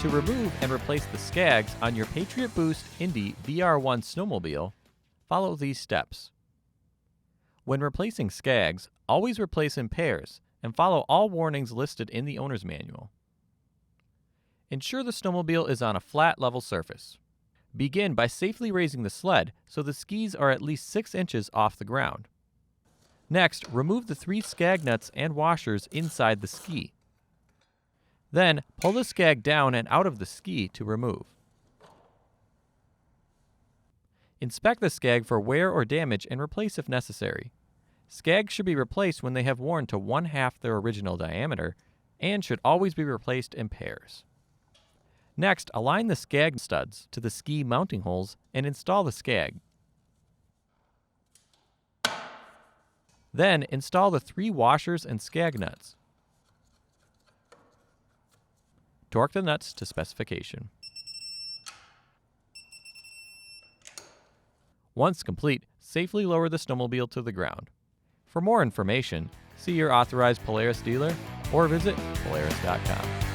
To remove and replace the Skags on your Patriot Boost Indy VR1 snowmobile, follow these steps. When replacing Skags, always replace in pairs and follow all warnings listed in the owner's manual. Ensure the snowmobile is on a flat, level surface. Begin by safely raising the sled so the skis are at least 6 inches off the ground. Next, remove the 3 Skag nuts and washers inside the ski. Then, pull the Skag down and out of the ski to remove. Inspect the Skag for wear or damage and replace if necessary. Skags should be replaced when they have worn to 1/2 their original diameter and should always be replaced in pairs. Next, align the Skag studs to the ski mounting holes and install the Skag. Then, install the 3 washers and Skag nuts. Torque the nuts to specification. Once complete, safely lower the snowmobile to the ground. For more information, see your authorized Polaris dealer or visit Polaris.com.